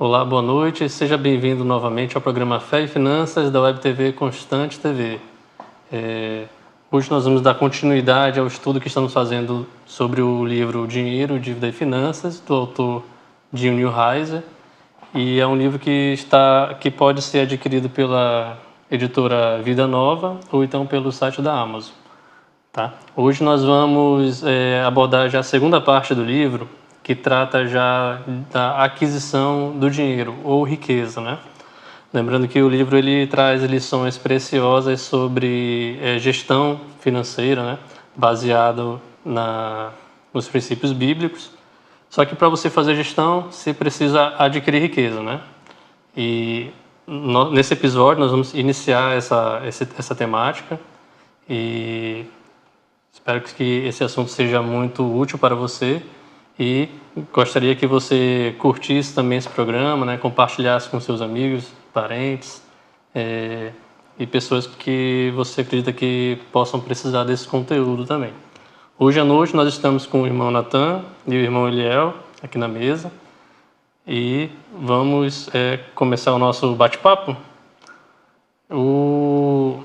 Olá, boa noite. Seja bem-vindo novamente ao programa Fé e Finanças da Web TV Constante TV. Hoje nós vamos dar continuidade ao estudo que estamos fazendo sobre o livro Dinheiro, Dívida e Finanças, do autor Jim Newheiser. E é um livro que pode ser adquirido pela editora Vida Nova ou então pelo site da Amazon. Tá? Hoje nós vamos abordar já a segunda parte do livro, que trata já da aquisição do dinheiro ou riqueza, né? Lembrando que o livro ele traz lições preciosas sobre gestão financeira, né? Baseado nos princípios bíblicos. Só que para você fazer gestão, você precisa adquirir riqueza, né? E nesse episódio nós vamos iniciar essa temática e espero que esse assunto seja muito útil para você. E gostaria que você curtisse também esse programa, né? Compartilhasse com seus amigos, parentes e pessoas que você acredita que possam precisar desse conteúdo também. Hoje à noite nós estamos com o irmão Natan e o irmão Eliel aqui na mesa e vamos começar o nosso bate-papo. O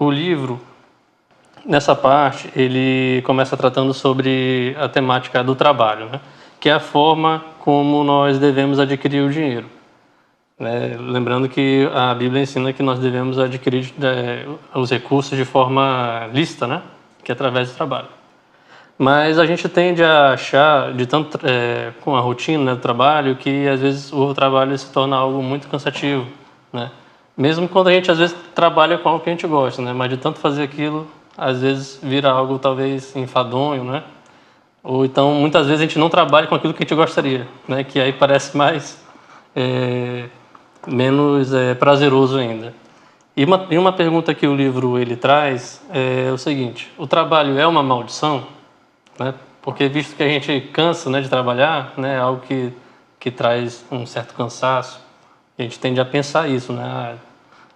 livro, nessa parte, ele começa tratando sobre a temática do trabalho, né? Que é a forma como nós devemos adquirir o dinheiro. Né? Lembrando que a Bíblia ensina que nós devemos adquirir os recursos de forma lícita, né? Que é através do trabalho. Mas a gente tende a achar, com a rotina, né, do trabalho, que às vezes o trabalho se torna algo muito cansativo, né? Mesmo quando a gente às vezes trabalha com algo que a gente gosta, né? Mas de tanto fazer aquilo, às vezes vira algo talvez enfadonho, né? Ou então muitas vezes a gente não trabalha com aquilo que a gente gostaria, né? Que aí parece menos prazeroso ainda. E uma pergunta que o livro ele traz é o seguinte: o trabalho é uma maldição? Né? Porque visto que a gente cansa, né, de trabalhar, né? É algo que traz um certo cansaço. A gente tende a pensar isso, né?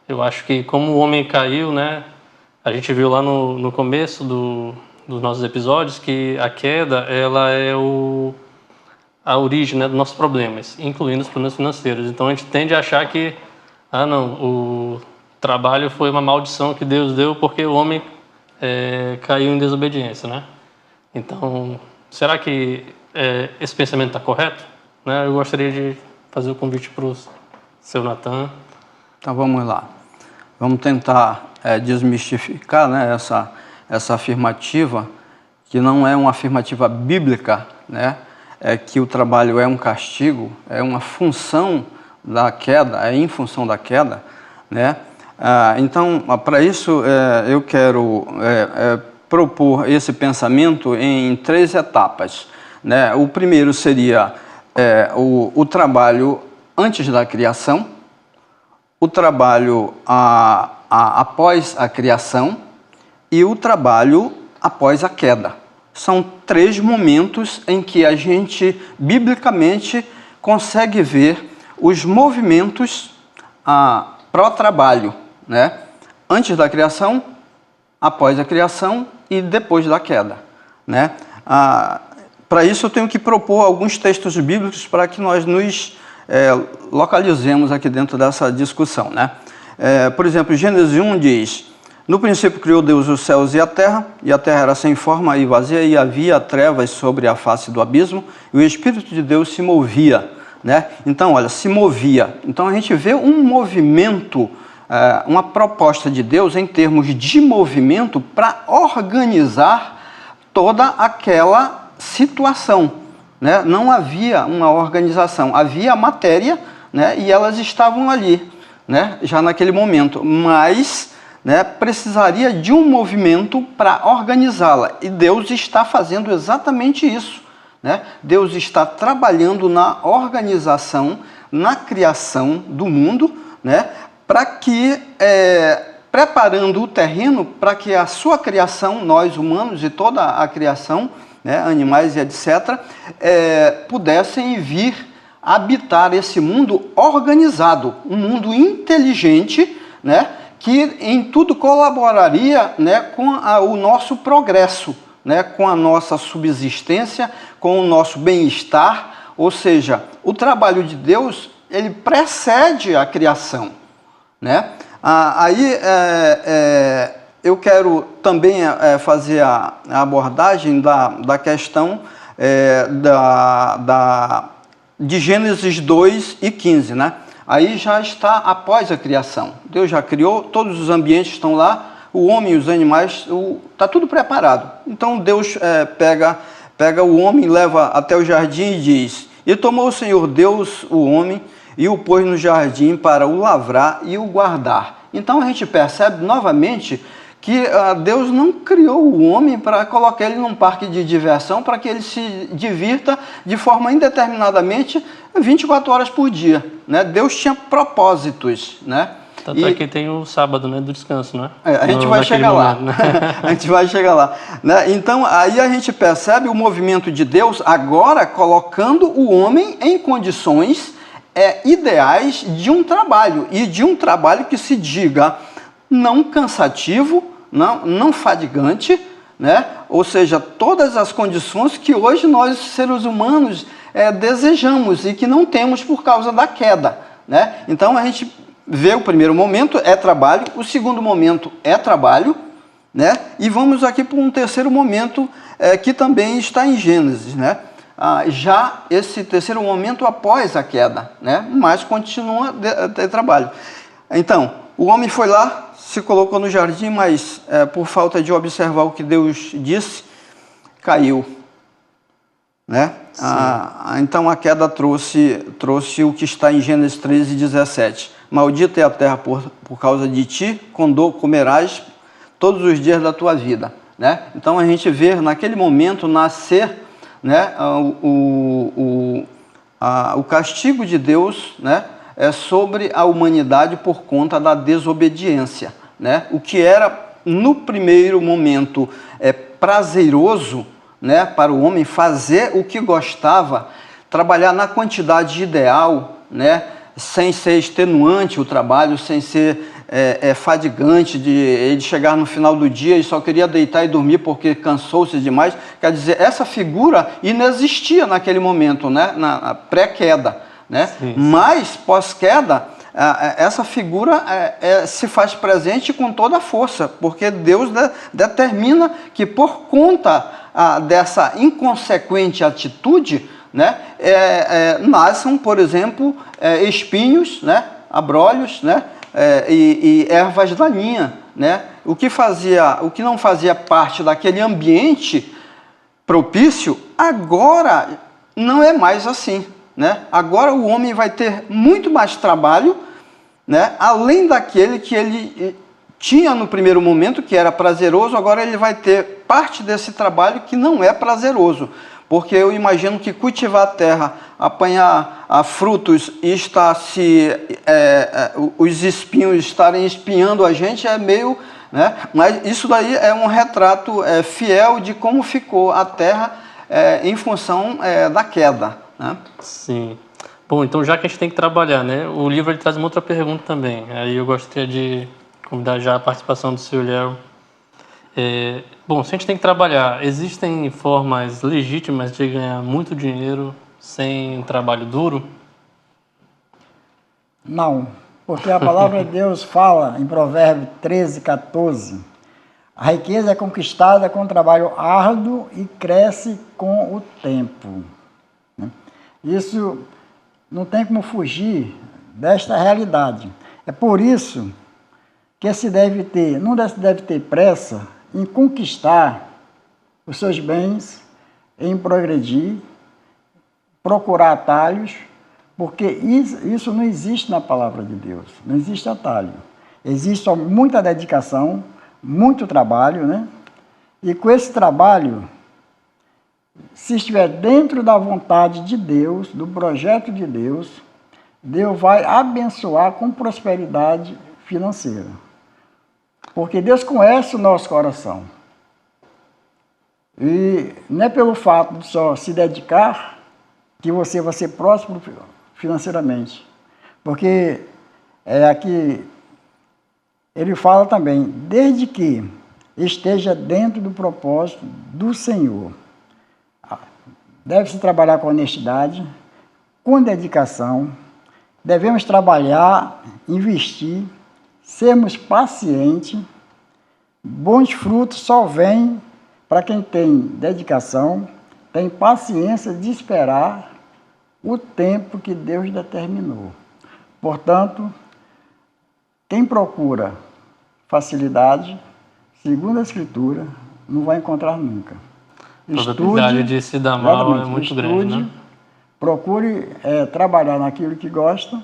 Eu acho que como o homem caiu, né? A gente viu lá no começo dos nossos episódios que a queda ela é a origem, né, dos nossos problemas, incluindo os problemas financeiros. Então a gente tende a achar que o trabalho foi uma maldição que Deus deu porque o homem caiu em desobediência, né? Então, será que esse pensamento está correto? Né? Eu gostaria de fazer o convite para o seu Natan. Então vamos lá. Vamos tentar desmistificar, né, essa afirmativa, que não é uma afirmativa bíblica, né, que o trabalho é um castigo, é uma função da queda, é em função da queda, né? Então, para isso, eu quero propor esse pensamento em 3 etapas, né? O primeiro seria o trabalho antes da criação, o trabalho após a criação e o trabalho após a queda. São 3 momentos em que a gente, biblicamente, consegue ver os movimentos pró-trabalho, né? Antes da criação, após a criação e depois da queda, né? Para isso eu tenho que propor alguns textos bíblicos para que nós nos localizemos aqui dentro dessa discussão, né? Por exemplo, Gênesis 1 diz: no princípio criou Deus os céus e a terra era sem forma e vazia, e havia trevas sobre a face do abismo, e o Espírito de Deus se movia, né? Então, olha, se movia. Então a gente vê um movimento, uma proposta de Deus em termos de movimento para organizar toda aquela situação, né? Não havia uma organização, havia a matéria, né? E elas estavam ali, né? Já naquele momento, mas, né, precisaria de um movimento para organizá-la, e Deus está fazendo exatamente isso, né? Deus está trabalhando na organização, na criação do mundo, né? Para que, preparando o terreno para que a sua criação, nós humanos e toda a criação, né, animais e etc., pudessem vir habitar esse mundo organizado, um mundo inteligente, né, que em tudo colaboraria, né, com o nosso progresso, né, com a nossa subsistência, com o nosso bem-estar, ou seja, o trabalho de Deus, ele precede a criação, né? Eu quero também fazer a abordagem da questão de Gênesis 2:15, né? Aí já está após a criação. Deus já criou, todos os ambientes estão lá, o homem e os animais, está tudo preparado. Então Deus pega o homem, leva até o jardim e diz: e tomou o Senhor Deus o homem e o pôs no jardim para o lavrar e o guardar. Então a gente percebe novamente que Deus não criou o homem para colocar ele num parque de diversão, para que ele se divirta de forma indeterminadamente 24 horas por dia, né? Deus tinha propósitos, né? Tanto é que tem o sábado, né, do descanso, né? A gente vai chegar lá. Né? A gente vai chegar lá. Né? Então, aí a gente percebe o movimento de Deus agora colocando o homem em condições ideais de um trabalho, e de um trabalho que se diga não cansativo, não fadigante, né? Ou seja, todas as condições que hoje nós, seres humanos, desejamos e que não temos por causa da queda, né? Então a gente vê o primeiro momento é trabalho, o segundo momento é trabalho, né? E vamos aqui para um terceiro momento que também está em Gênesis, né? Já esse terceiro momento após a queda, né? Mas continua de trabalho. Então, o homem foi lá, se colocou no jardim, mas por falta de observar o que Deus disse, caiu, né? Então a queda trouxe o que está em Gênesis 13:17. Maldita é a terra por causa de ti, com dor comerás todos os dias da tua vida, né? Então a gente vê naquele momento nascer, né, o castigo de Deus, né, sobre a humanidade por conta da desobediência, né? O que era no primeiro momento prazeroso, né, para o homem fazer o que gostava, trabalhar na quantidade ideal, né, sem ser extenuante o trabalho, sem ser fadigante de ele chegar no final do dia e só queria deitar e dormir porque cansou-se demais. Quer dizer, essa figura inexistia naquele momento, né, na pré-queda, né? Sim. Mas pós-queda, essa figura se faz presente com toda a força, porque Deus determina que por conta dessa inconsequente atitude, né, nasçam, por exemplo, espinhos, né, abrolhos, né, e ervas daninhas, né? O que não fazia parte daquele ambiente propício, agora não é mais assim, né? Agora o homem vai ter muito mais trabalho, né? Além daquele que ele tinha no primeiro momento, que era prazeroso, agora ele vai ter parte desse trabalho que não é prazeroso. Porque eu imagino que cultivar a terra, apanhar frutos e os espinhos estarem espinhando a gente é meio, né? Mas isso daí é um retrato fiel de como ficou a terra em função da queda, né? Sim. Bom, então já que a gente tem que trabalhar, né? O livro ele traz uma outra pergunta também. Aí eu gostaria de convidar já a participação do seu Léo. Bom, se a gente tem que trabalhar, existem formas legítimas de ganhar muito dinheiro sem trabalho duro? Não, porque a palavra de Deus fala em Provérbios 13:14, a riqueza é conquistada com trabalho árduo e cresce com o tempo. Isso não tem como fugir desta realidade. É por isso que não se deve ter pressa em conquistar os seus bens, em progredir, procurar atalhos, porque isso não existe na palavra de Deus, não existe atalho. Existe muita dedicação, muito trabalho, né? E com esse trabalho, se estiver dentro da vontade de Deus, do projeto de Deus, Deus vai abençoar com prosperidade financeira. Porque Deus conhece o nosso coração. E não é pelo fato de só se dedicar que você vai ser próspero financeiramente. Porque aqui ele fala também, desde que esteja dentro do propósito do Senhor. Deve-se trabalhar com honestidade, com dedicação, devemos trabalhar, investir, sermos pacientes. Bons frutos só vêm para quem tem dedicação, tem paciência de esperar o tempo que Deus determinou. Portanto, quem procura facilidade, segundo a Escritura, não vai encontrar nunca. A probabilidade de se dar mal é muito grande, né? Procure trabalhar naquilo que gosta.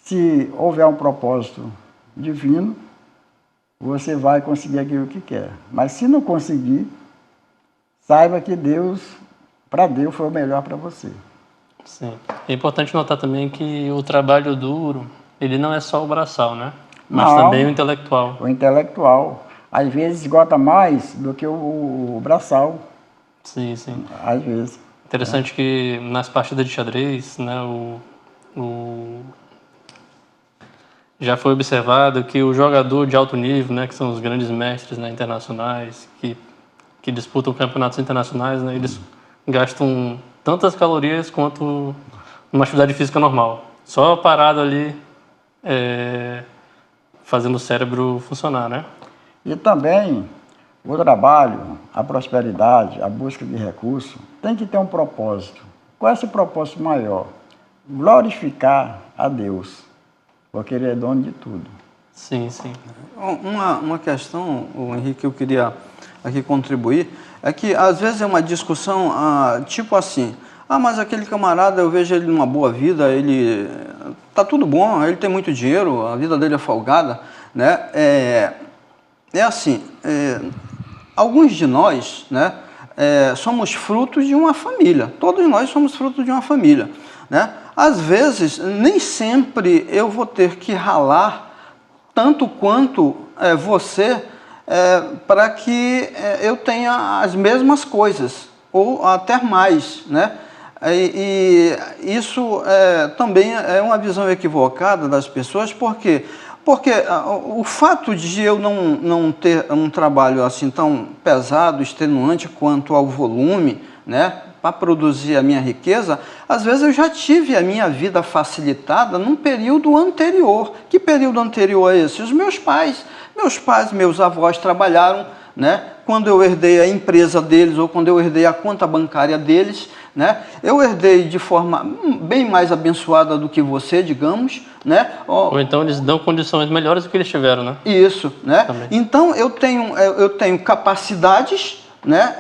Se houver um propósito divino, você vai conseguir aquilo que quer. Mas se não conseguir, saiba que para Deus foi o melhor para você. Sim. É importante notar também que o trabalho duro, ele não é só o braçal, né? Mas Não, também o intelectual. O intelectual, às vezes, esgota mais do que o braçal. Sim, sim. Às vezes. Interessante que nas partidas de xadrez, né, já foi observado que o jogador de alto nível, né, que são os grandes mestres, né, internacionais, que disputam campeonatos internacionais, né, eles gastam tantas calorias quanto uma atividade física normal. Só parado ali, fazendo o cérebro funcionar, né? E também o trabalho, a prosperidade, a busca de recursos, tem que ter um propósito. Qual é esse propósito maior? Glorificar a Deus, porque Ele é dono de tudo. Sim, sim. Uma questão, Henrique, que eu queria aqui contribuir, é que às vezes é uma discussão tipo assim, mas aquele camarada, eu vejo ele numa boa vida, ele tá tudo bom, ele tem muito dinheiro, a vida dele é folgada, né? Alguns de nós, né, somos frutos de uma família. Todos nós somos frutos de uma família, né? Às vezes, nem sempre eu vou ter que ralar tanto quanto você para que eu tenha as mesmas coisas, ou até mais, né? E isso também é uma visão equivocada das pessoas, porque o fato de eu não ter um trabalho assim tão pesado, extenuante quanto ao volume, né, para produzir a minha riqueza, às vezes eu já tive a minha vida facilitada num período anterior. Que período anterior é esse? Os meus pais, meus avós trabalharam, né? Quando eu herdei a empresa deles ou quando eu herdei a conta bancária deles, né? Eu herdei de forma bem mais abençoada do que você, digamos, né? Ou então eles dão condições melhores do que eles tiveram, né? Isso, né? Também. Então eu tenho capacidades, né?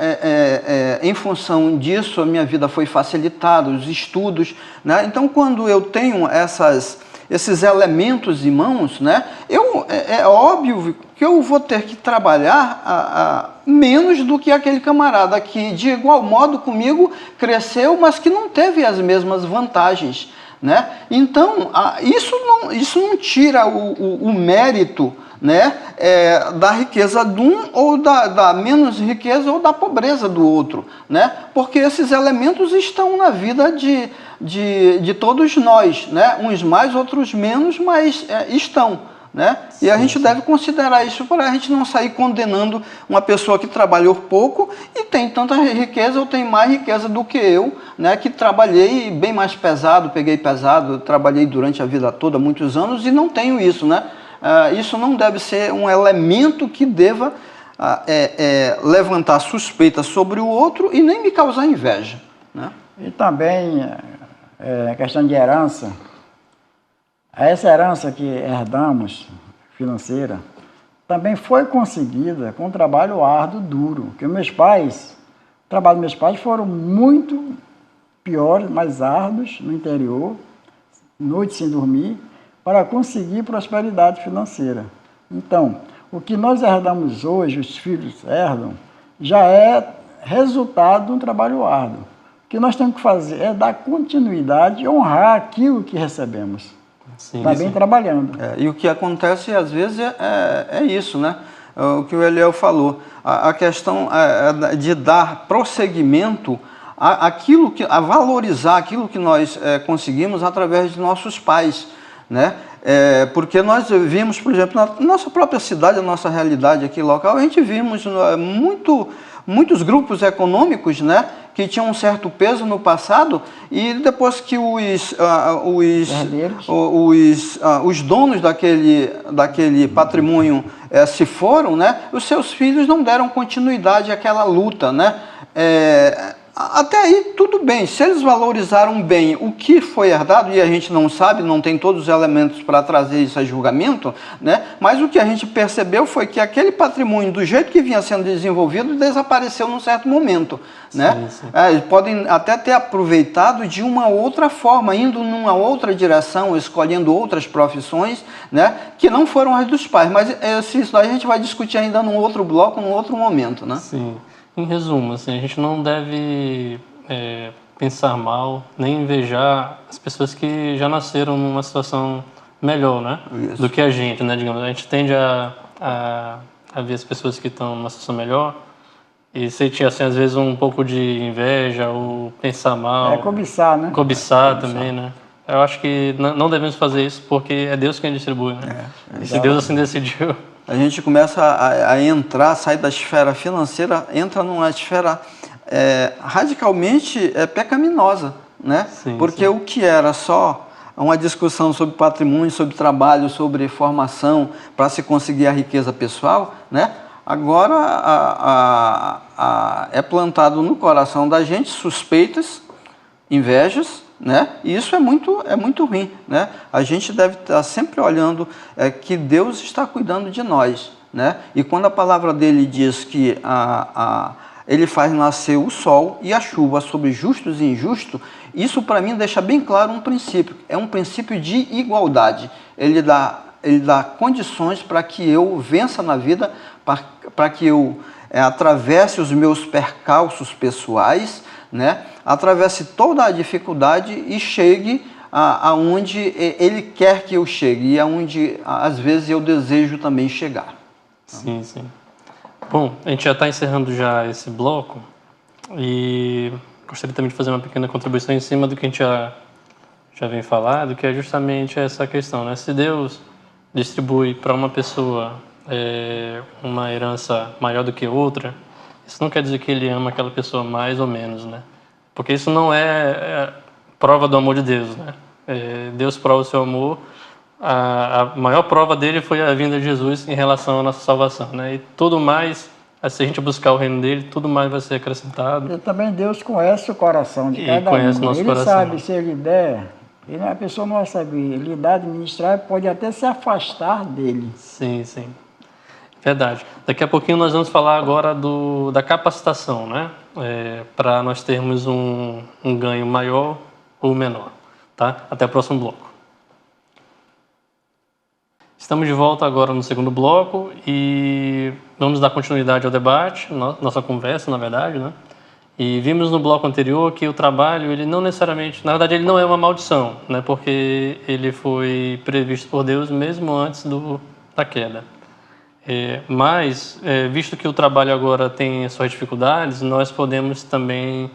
Em função disso, a minha vida foi facilitada, os estudos, né? Então quando eu tenho esses elementos em mãos, né? É óbvio que eu vou ter que trabalhar menos do que aquele camarada que, de igual modo comigo, cresceu, mas que não teve as mesmas vantagens, né? Então, isso não tira o mérito, né, da riqueza de um ou da menos riqueza ou da pobreza do outro, né? Porque esses elementos estão na vida de todos nós, né? Uns mais, outros menos, mas estão. Né? E a gente deve considerar isso para a gente não sair condenando uma pessoa que trabalhou pouco e tem tanta riqueza ou tem mais riqueza do que eu, né? Que trabalhei bem mais pesado, peguei pesado, trabalhei durante a vida toda, muitos anos, e não tenho isso, né? Isso não deve ser um elemento que deva levantar suspeita sobre o outro e nem me causar inveja, né? E também a questão de herança. Essa herança que herdamos, financeira, também foi conseguida com um trabalho árduo, duro. Porque o trabalho dos meus pais foram muito piores, mais árduos no interior, noites sem dormir, para conseguir prosperidade financeira. Então, o que nós herdamos hoje, os filhos herdam, já é resultado de um trabalho árduo. O que nós temos que fazer é dar continuidade e honrar aquilo que recebemos. Está bem trabalhando. E o que acontece às vezes é isso, né? O que o Eliel falou, a questão de dar prosseguimento a valorizar aquilo que nós conseguimos através de nossos pais, né? Porque nós vimos, por exemplo, na nossa própria cidade, a nossa realidade aqui local, a gente vimos muitos grupos econômicos, né, que tinham um certo peso no passado, e depois que os donos daquele patrimônio se foram, né, os seus filhos não deram continuidade àquela luta, né? Até aí tudo bem, se eles valorizaram bem o que foi herdado, e a gente não sabe, não tem todos os elementos para trazer isso a julgamento, né? Mas o que a gente percebeu foi que aquele patrimônio, do jeito que vinha sendo desenvolvido, desapareceu num certo momento, né? Sim. Eles podem até ter aproveitado de uma outra forma, indo numa outra direção, escolhendo outras profissões, né? Que não foram as dos pais, mas isso a gente vai discutir ainda num outro bloco, num outro momento, né? Sim. Em resumo, assim, a gente não deve pensar mal, nem invejar as pessoas que já nasceram numa situação melhor, né? Isso. Do que a gente, né? Digamos, a gente tende a ver as pessoas que estão numa situação melhor e sentir, assim, às vezes um pouco de inveja ou pensar mal. Cobiçar, né? Cobiçar também, né? Eu acho que não devemos fazer isso porque é Deus quem distribui, né? E se Deus assim decidiu... A gente começa a entrar, sai da esfera financeira, entra numa esfera radicalmente pecaminosa, né? Sim, porque sim. O que era só uma discussão sobre patrimônio, sobre trabalho, sobre formação, para se conseguir a riqueza pessoal, né? Agora é plantado no coração da gente suspeitas, invejas, né? E isso é muito ruim, né? A gente deve estar sempre olhando que Deus está cuidando de nós, né? E quando a palavra dele diz que ele faz nascer o sol e a chuva sobre justos e injustos, isso para mim deixa bem claro um princípio, é um princípio de igualdade. Ele dá condições para que eu vença na vida, para que eu atravesse os meus percalços pessoais, né? Atravesse toda a dificuldade e chegue aonde ele quer que eu chegue e aonde às vezes eu desejo também chegar. Sim, sim. Bom, a gente já está encerrando já esse bloco e gostaria também de fazer uma pequena contribuição em cima do que a gente já vem falando, que é justamente essa questão, né? Se Deus distribui para uma pessoa uma herança maior do que outra, isso não quer dizer que ele ama aquela pessoa mais ou menos, né? Porque isso não é prova do amor de Deus, né? Deus prova o seu amor. A maior prova dele foi a vinda de Jesus em relação à nossa salvação, né? E tudo mais, se a gente buscar o reino dele, tudo mais vai ser acrescentado. E também Deus conhece o coração de cada um. Conhece o nosso Ele coração. sabe, se ele der, a pessoa não vai saber lidar, administrar, pode até se afastar dele. Sim, sim. Verdade. Daqui a pouquinho nós vamos falar agora da capacitação, né? Para nós termos um ganho maior ou menor, tá? Até o próximo bloco. Estamos de volta agora no segundo bloco e vamos dar continuidade ao debate, nossa conversa, na verdade, né? E vimos no bloco anterior que o trabalho, ele não necessariamente, na verdade, ele não é uma maldição, né? Porque ele foi previsto por Deus mesmo antes da queda. Mas, visto que o trabalho agora tem suas dificuldades, nós podemos também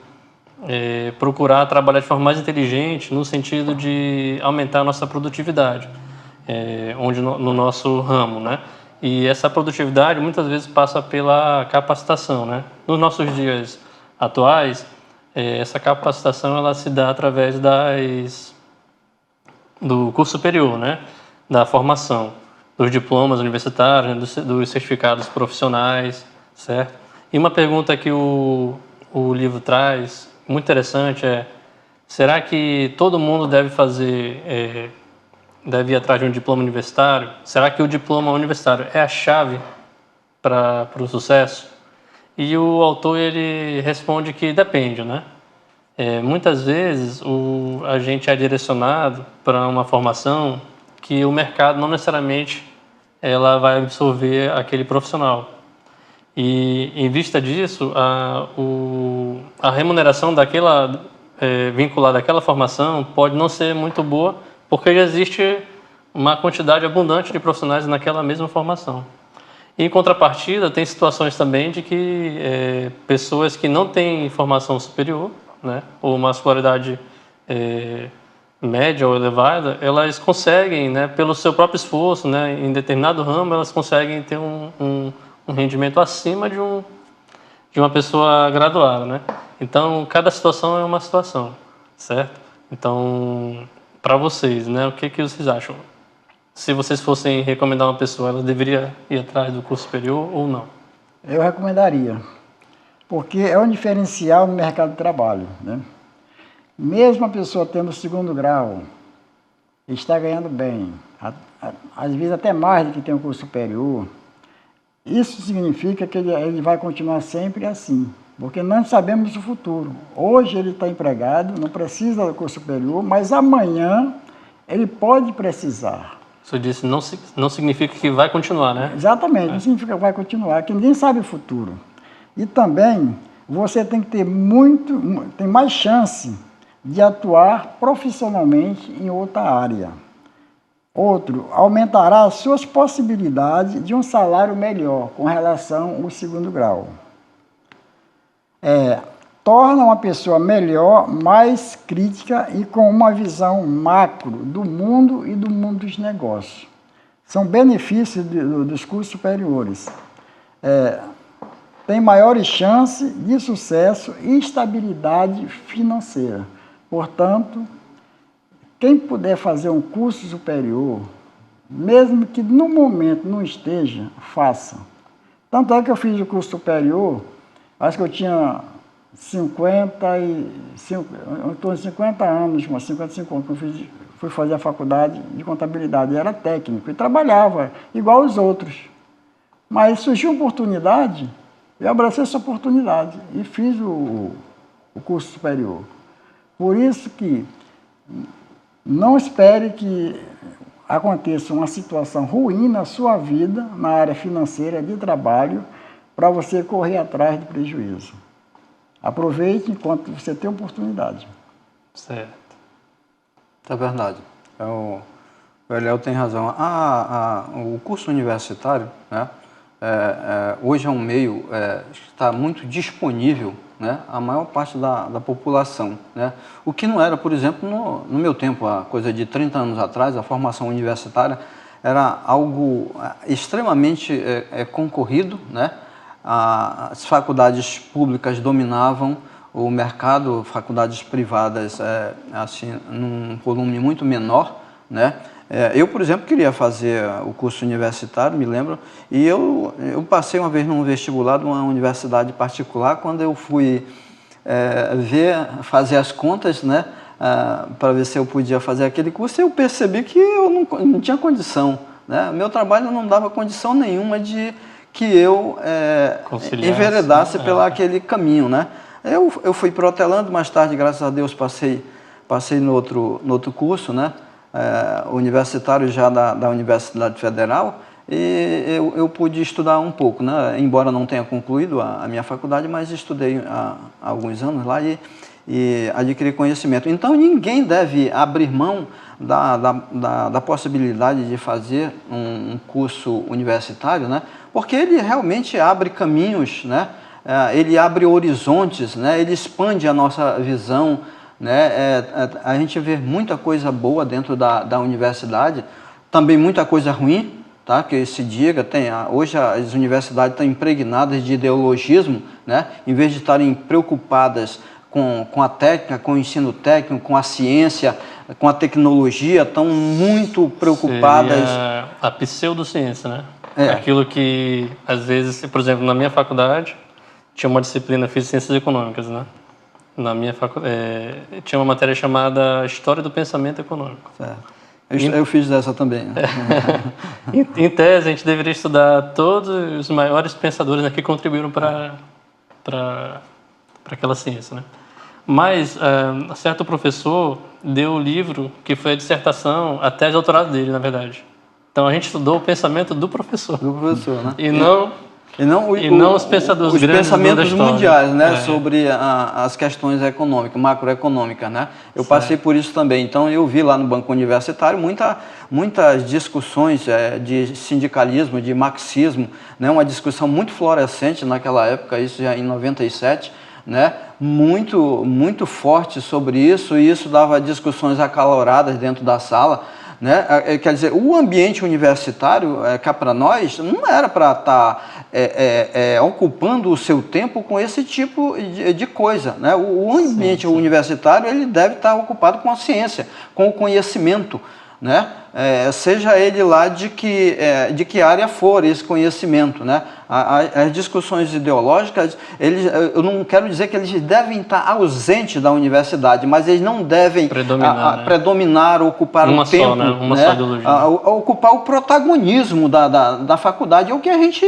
procurar trabalhar de forma mais inteligente, no sentido de aumentar a nossa produtividade, no nosso ramo, né? E essa produtividade muitas vezes passa pela capacitação, né? Nos nossos dias atuais, essa capacitação ela se dá através do curso superior, né? Da formação, dos diplomas universitários, dos certificados profissionais, certo? E uma pergunta que o livro traz, muito interessante, será que todo mundo deve ir atrás de um diploma universitário? Será que o diploma universitário é a chave para o sucesso? E o autor ele responde que depende, né? Muitas vezes a gente é direcionado para uma formação que o mercado não necessariamente ela vai absorver aquele profissional. E em vista disso, a remuneração vinculada àquela formação pode não ser muito boa, porque já existe uma quantidade abundante de profissionais naquela mesma formação. Em contrapartida, tem situações também de que pessoas que não têm formação superior, né, ou uma escolaridade média ou elevada, elas conseguem, né, pelo seu próprio esforço, né, em determinado ramo, elas conseguem ter um rendimento acima de uma pessoa graduada, né? Então, cada situação é uma situação, certo? Então, para vocês, né, o que vocês acham? Se vocês fossem recomendar uma pessoa, ela deveria ir atrás do curso superior ou não? Eu recomendaria, porque é um diferencial no mercado de trabalho, né? Mesmo a pessoa tendo o 2º grau, está ganhando bem, às vezes até mais do que tem um curso superior. Isso significa que ele vai continuar sempre assim, porque não sabemos o futuro. Hoje ele está empregado, não precisa do curso superior, mas amanhã ele pode precisar. Você disse não significa que vai continuar, né? Exatamente, não significa que vai continuar, que ninguém sabe o futuro. E também você tem que ter tem mais chance de atuar profissionalmente em outra área. Outro, aumentará as suas possibilidades de um salário melhor com relação ao 2º grau. Torna uma pessoa melhor, mais crítica e com uma visão macro do mundo e do mundo dos negócios. São benefícios dos cursos superiores. Tem maiores chances de sucesso e estabilidade financeira. Portanto, quem puder fazer um curso superior, mesmo que no momento não esteja, faça. Tanto é que eu fiz o curso superior, acho que eu tinha 50 anos, mas 55 anos, que eu fui fazer a faculdade de contabilidade, era técnico e trabalhava igual os outros. Mas surgiu uma oportunidade, eu abracei essa oportunidade e fiz o curso superior. Por isso que não espere que aconteça uma situação ruim na sua vida, na área financeira de trabalho, para você correr atrás do prejuízo. Aproveite enquanto você tem oportunidade. Certo. É verdade. O Eliel tem razão. O curso universitário, né, hoje é um meio que está muito disponível, né, a maior parte da população, né? O que não era, por exemplo, no meu tempo, há coisa de 30 anos atrás, a formação universitária era algo extremamente concorrido, né? As faculdades públicas dominavam o mercado, faculdades privadas assim, num volume muito menor, né? Eu, por exemplo, queria fazer o curso universitário, me lembro, e eu passei uma vez num vestibular de uma universidade particular, quando eu fui fazer as contas, né, para ver se eu podia fazer aquele curso, eu percebi que eu não tinha condição, né? Meu trabalho não dava condição nenhuma de que eu enveredasse pelo aquele caminho, né? Eu fui protelando, mais tarde, graças a Deus, passei no outro curso, né? Universitário já da Universidade Federal, e eu pude estudar um pouco, né? Embora não tenha concluído a minha faculdade, mas estudei há alguns anos lá e adquiri conhecimento. Então, ninguém deve abrir mão da possibilidade de fazer um curso universitário, né? Porque ele realmente abre caminhos, né? Ele abre horizontes, né? Ele expande a nossa visão, né? A gente vê muita coisa boa dentro da universidade, também muita coisa ruim, tá? Que se diga, hoje as universidades estão impregnadas de ideologismo, né? Em vez de estarem preocupadas com a técnica, com o ensino técnico, com a ciência, com a tecnologia, estão muito preocupadas. Seria a pseudociência, né? Aquilo que, às vezes, por exemplo, na minha faculdade, tinha uma disciplina, fiz Ciências Econômicas, né? Na minha faculdade, tinha uma matéria chamada História do Pensamento Econômico. Certo. Eu fiz dessa também. Né? Em tese, a gente deveria estudar todos os maiores pensadores, né, que contribuíram para aquela ciência, né? Mas certo professor deu o livro que foi a dissertação, a tese de doutorado dele, na verdade. Então a gente estudou o pensamento do professor. Do professor, né? E não os pensadores grandes, os pensamentos mundiais, né, É. sobre as questões econômicas, macroeconômicas, né? Eu passei por isso também. Então eu vi lá no banco universitário muitas discussões de sindicalismo, de marxismo, né? Uma discussão muito florescente naquela época, isso já em 97, né? Muito forte sobre isso, e isso dava discussões acaloradas dentro da sala. né? Quer dizer, o ambiente universitário, cá para nós, não era para estar ocupando o seu tempo com esse tipo de coisa, né? O ambiente universitário, ele deve estar ocupado com a ciência, com o conhecimento, né? Seja ele lá de que área for esse conhecimento, né? As discussões ideológicas, eu não quero dizer que eles devem estar ausentes da universidade, mas eles não devem predominar, ocupar o tempo, uma só ideologia. Ocupar o protagonismo da faculdade, é o que a gente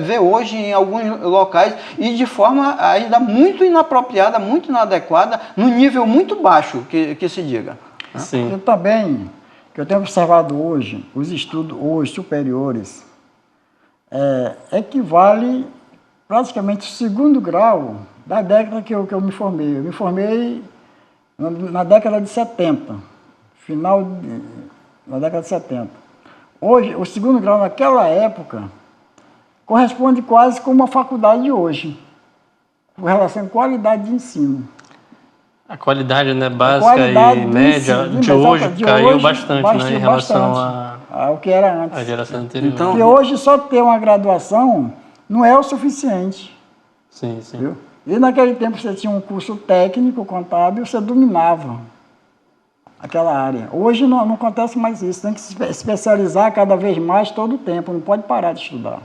vê hoje em alguns locais e de forma ainda muito inapropriada, muito inadequada, num nível muito baixo, que se diga. Sim. Eu também, que eu tenho observado hoje, os estudos hoje superiores, equivale praticamente ao 2º grau da década que eu me formei. Eu me formei na década de 70, na década de 70. Hoje, o 2º grau naquela época corresponde quase com uma faculdade de hoje, com relação à qualidade de ensino. A qualidade, né, básica e média de hoje caiu bastante, né, em relação ao que era antes. A geração anterior. Então, porque hoje só ter uma graduação não é o suficiente. Sim, sim. Viu? E naquele tempo você tinha um curso técnico, contábil, você dominava aquela área. Hoje não acontece mais isso, tem que se especializar cada vez mais todo o tempo, não pode parar de estudar.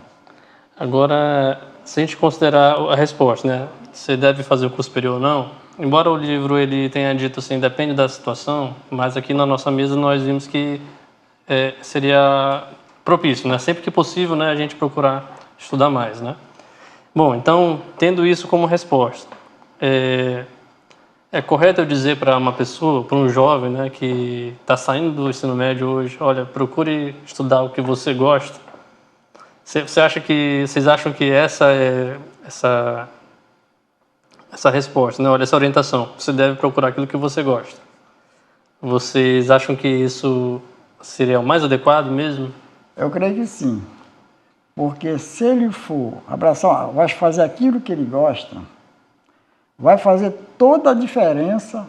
Agora, se a gente considerar a resposta, né, você deve fazer o curso superior ou não, embora o livro ele tenha dito assim, depende da situação, mas aqui na nossa mesa nós vimos que seria propício, né? Sempre que possível, né, a gente procurar estudar mais, né? Bom, então, tendo isso como resposta, é correto eu dizer para uma pessoa, para um jovem, né, que está saindo do ensino médio hoje, olha, procure estudar o que você gosta? Vocês acham que essa é essa resposta, né? Olha, essa orientação, você deve procurar aquilo que você gosta. Vocês acham que isso seria o mais adequado mesmo? Eu creio que sim. Porque se ele for abraçar, vai fazer aquilo que ele gosta, vai fazer toda a diferença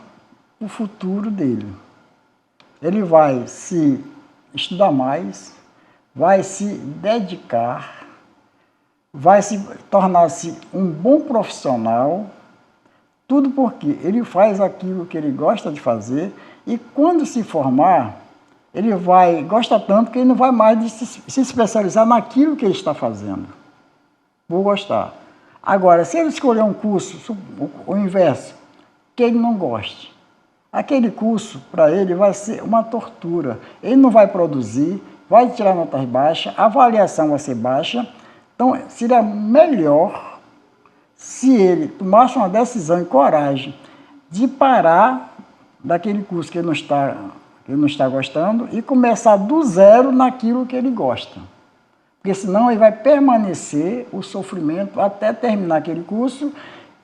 no futuro dele. Ele vai se estudar mais, vai se dedicar, vai se tornar-se um bom profissional, tudo porque ele faz aquilo que ele gosta de fazer e quando se formar, ele vai gostar tanto que ele não vai mais de se especializar naquilo que ele está fazendo. Vou gostar. Agora, se ele escolher um curso, o inverso, que ele não goste, aquele curso para ele vai ser uma tortura. Ele não vai produzir, vai tirar notas baixas, a avaliação vai ser baixa. Então, seria melhor se ele tomasse uma decisão e coragem de parar daquele curso que ele não está gostando e começar do zero naquilo que ele gosta. Porque senão ele vai permanecer o sofrimento até terminar aquele curso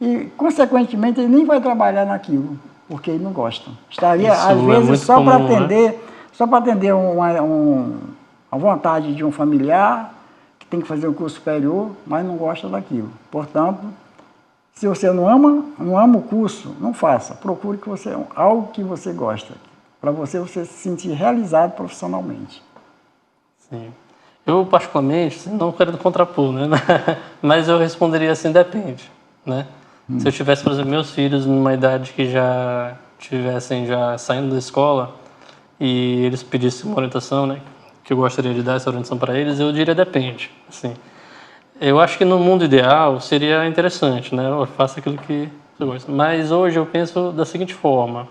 e, consequentemente, ele nem vai trabalhar naquilo, porque ele não gosta. Estaria, isso às vezes, só para atender, né? Só para atender a vontade de um familiar que tem que fazer um curso superior, mas não gosta daquilo. Portanto, se você não ama o curso, não faça. Procure algo que você gosta, para você se sentir realizado profissionalmente. Sim. Eu, particularmente, não quero contrapor, né? Mas eu responderia assim, depende, né? Se eu tivesse, por exemplo, meus filhos numa idade que já estivessem saindo da escola e eles pedissem uma orientação, né? Que eu gostaria de dar essa orientação para eles, eu diria depende, assim. Eu acho que no mundo ideal seria interessante, né? Eu faço aquilo que você gosta. Mas hoje eu penso da seguinte forma.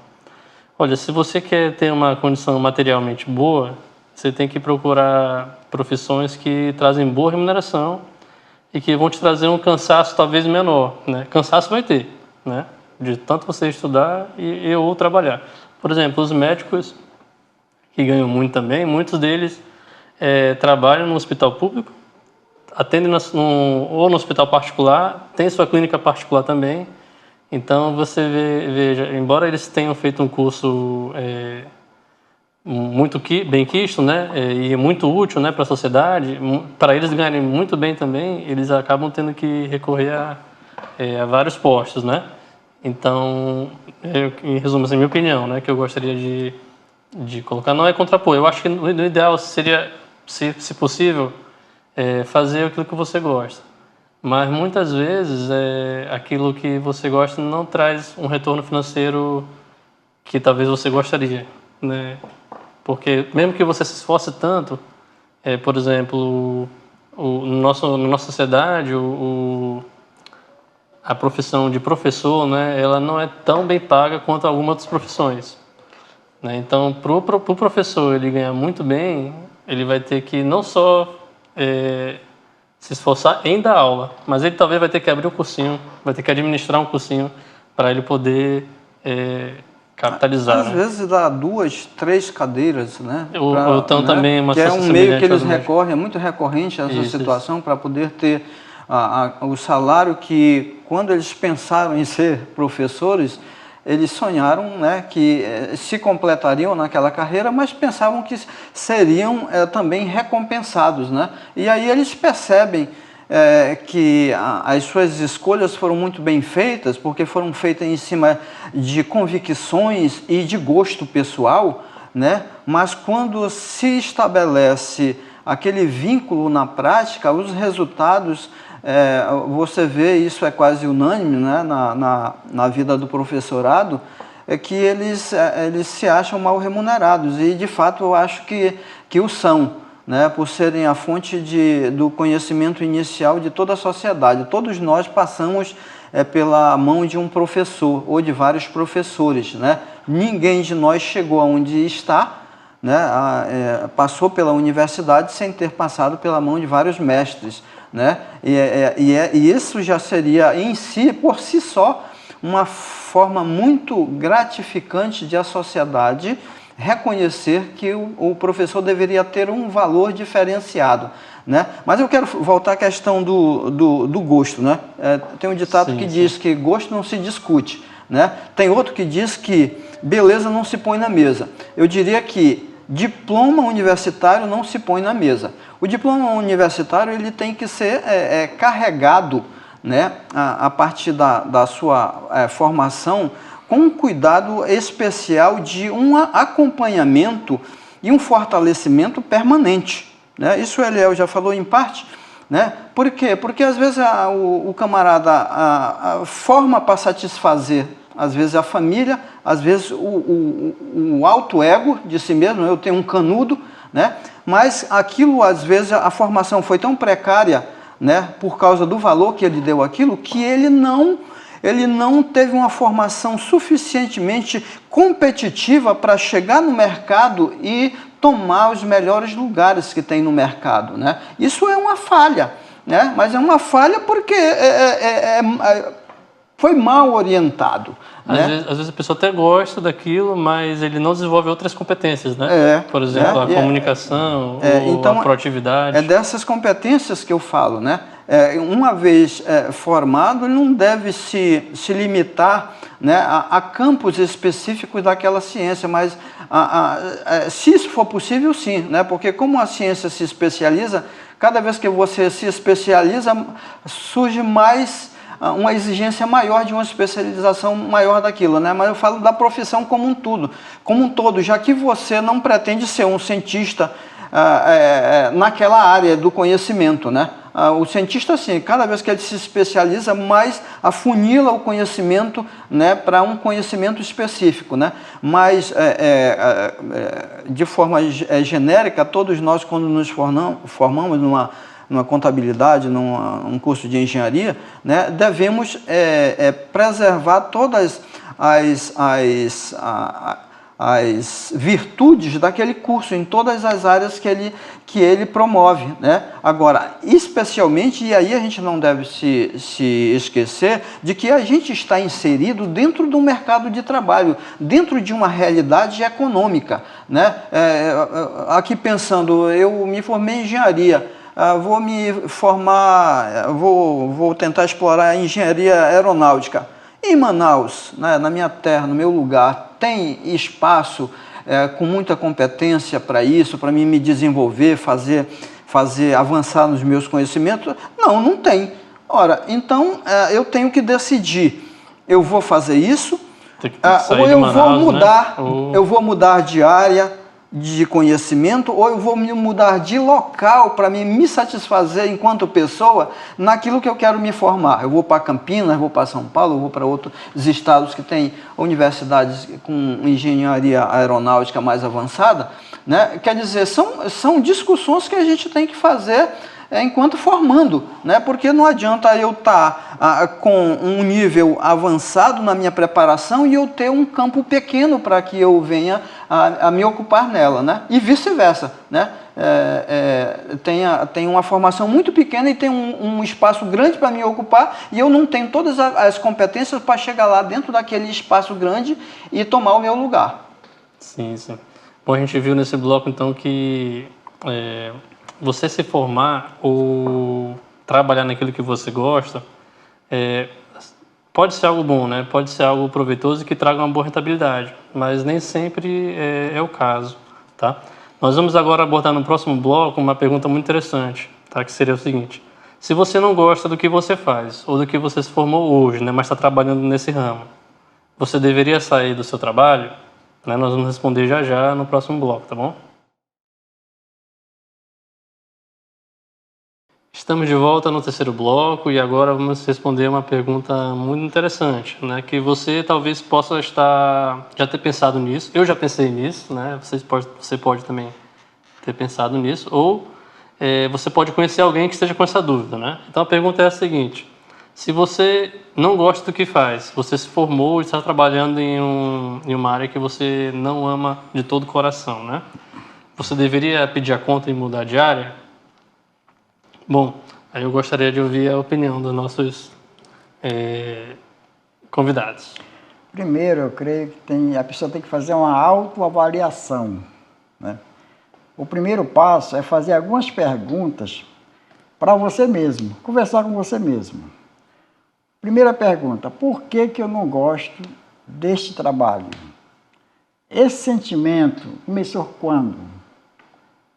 Olha, se você quer ter uma condição materialmente boa, você tem que procurar profissões que trazem boa remuneração e que vão te trazer um cansaço talvez menor, né? Cansaço vai ter, né? De tanto você estudar ou trabalhar. Por exemplo, os médicos, que ganham muito também, muitos deles trabalham no hospital público, atendem ou no hospital particular, tem sua clínica particular também. Então, você veja, embora eles tenham feito um curso muito bem quisto, né, e muito útil, né, para a sociedade, para eles ganharem muito bem também, eles acabam tendo que recorrer a vários postos, né. Então, em resumo, assim, minha opinião, né, que eu gostaria de colocar, não é contrapor. Eu acho que no ideal seria, se possível, fazer aquilo que você gosta. Mas muitas vezes aquilo que você gosta não traz um retorno financeiro que talvez você gostaria, né? Porque mesmo que você se esforce tanto, por exemplo, na nossa sociedade, a profissão de professor, né, ela não é tão bem paga quanto algumas outras profissões, né? Então, pro professor ele ganhar muito bem, ele vai ter que não só se esforçar em dar aula, mas ele talvez vai ter que abrir um cursinho, vai ter que administrar um cursinho para ele poder capitalizar. Às vezes dá 2, 3 cadeiras, né? Ou então também uma que é um situação meio que eles semelhante, recorrem, é muito recorrente essa situação para poder ter o salário que, quando eles pensaram em ser professores, eles sonharam, né, que se completariam naquela carreira, mas pensavam que seriam também recompensados, né? E aí eles percebem que as suas escolhas foram muito bem feitas, porque foram feitas em cima de convicções e de gosto pessoal, né? Mas quando se estabelece aquele vínculo na prática, os resultados, você vê, isso é quase unânime, né, na vida do professorado, que eles se acham mal remunerados, e de fato eu acho que o são, né, por serem a fonte do conhecimento inicial de toda a sociedade. Todos nós passamos pela mão de um professor ou de vários professores, né? Ninguém de nós chegou aonde está, né, passou pela universidade sem ter passado pela mão de vários mestres, né? E isso já seria em si, por si só, uma forma muito gratificante de a sociedade reconhecer que o professor deveria ter um valor diferenciado, né? Mas eu quero voltar à questão do gosto, né? Tem um ditado que diz que gosto não se discute, né? Tem outro que diz que beleza não se põe na mesa. Eu diria que diploma universitário não se põe na mesa. O diploma universitário ele tem que ser carregado, né, a partir da sua formação, com um cuidado especial de um acompanhamento e um fortalecimento permanente, né? Isso o Eliel já falou em parte, né? Por quê? Porque às vezes o camarada forma para satisfazer, às vezes a família, às vezes o alto ego de si mesmo, eu tenho um canudo, né? Mas aquilo, às vezes, a formação foi tão precária, né, por causa do valor que ele deu àquilo, que ele não teve uma formação suficientemente competitiva para chegar no mercado e tomar os melhores lugares que tem no mercado, né? Isso é uma falha, né? Mas é uma falha porque foi mal orientado. Às vezes a pessoa até gosta daquilo, mas ele não desenvolve outras competências, né? Por exemplo, a comunicação, ou então, a proatividade. É dessas competências que eu falo, né? Uma vez formado, ele não deve se limitar, né, a campos específicos daquela ciência, mas se isso for possível, sim, né? Porque como a ciência se especializa, cada vez que você se especializa, surge mais uma exigência maior de uma especialização maior daquilo, né? Mas eu falo da profissão como um todo, já que você não pretende ser um cientista naquela área do conhecimento, né? O cientista, assim, cada vez que ele se especializa, mais afunila o conhecimento, né, para um conhecimento específico, né? Mas, de forma genérica, todos nós, quando nos formamos numa contabilidade, num curso de engenharia, né, devemos preservar todas as virtudes daquele curso, em todas as áreas que ele promove, né? Agora, especialmente, e aí a gente não deve se esquecer de que a gente está inserido dentro do mercado de trabalho, dentro de uma realidade econômica, né? Aqui pensando, eu me formei em engenharia, vou me formar, vou tentar explorar a engenharia aeronáutica. Em Manaus, né, na minha terra, no meu lugar, tem espaço com muita competência para isso, para mim me desenvolver, fazer avançar nos meus conhecimentos? Não tem. Ora, então eu tenho que decidir, eu vou fazer isso Tem que sair ou de eu Manaus, vou mudar, né? Ou... eu vou mudar de área de conhecimento, ou eu vou me mudar de local para me satisfazer enquanto pessoa naquilo que eu quero me formar. Eu vou para Campinas, vou para São Paulo, eu vou para outros estados que têm universidades com engenharia aeronáutica mais avançada, né? Quer dizer, são discussões que a gente tem que fazer enquanto formando, né? Porque não adianta eu estar com um nível avançado na minha preparação e eu ter um campo pequeno para que eu venha a me ocupar nela, né? E vice-versa, né? Tem uma formação muito pequena e tem um espaço grande para me ocupar e eu não tenho todas as competências para chegar lá dentro daquele espaço grande e tomar o meu lugar. Sim, sim. Bom, a gente viu nesse bloco, então, que você se formar ou trabalhar naquilo que você gosta pode ser algo bom, né? Pode ser algo proveitoso e que traga uma boa rentabilidade, mas nem sempre é o caso, tá? Nós vamos agora abordar no próximo bloco uma pergunta muito interessante, tá? Que seria o seguinte: se você não gosta do que você faz ou do que você se formou hoje, né, mas está trabalhando nesse ramo, você deveria sair do seu trabalho? Né? Nós vamos responder já já no próximo bloco, tá bom? Estamos de volta no terceiro bloco e agora vamos responder uma pergunta muito interessante, né? Que você talvez possa já ter pensado nisso. Eu já pensei nisso, né? Você pode também ter pensado nisso, ou você pode conhecer alguém que esteja com essa dúvida, né? Então a pergunta é a seguinte: se você não gosta do que faz, você se formou e está trabalhando em uma área que você não ama de todo o coração, né? Você deveria pedir a conta e mudar de área? Bom, aí eu gostaria de ouvir a opinião dos nossos convidados. Primeiro, eu creio que a pessoa tem que fazer uma autoavaliação, né? O primeiro passo é fazer algumas perguntas para você mesmo, conversar com você mesmo. Primeira pergunta: por que eu não gosto deste trabalho? Esse sentimento começou quando?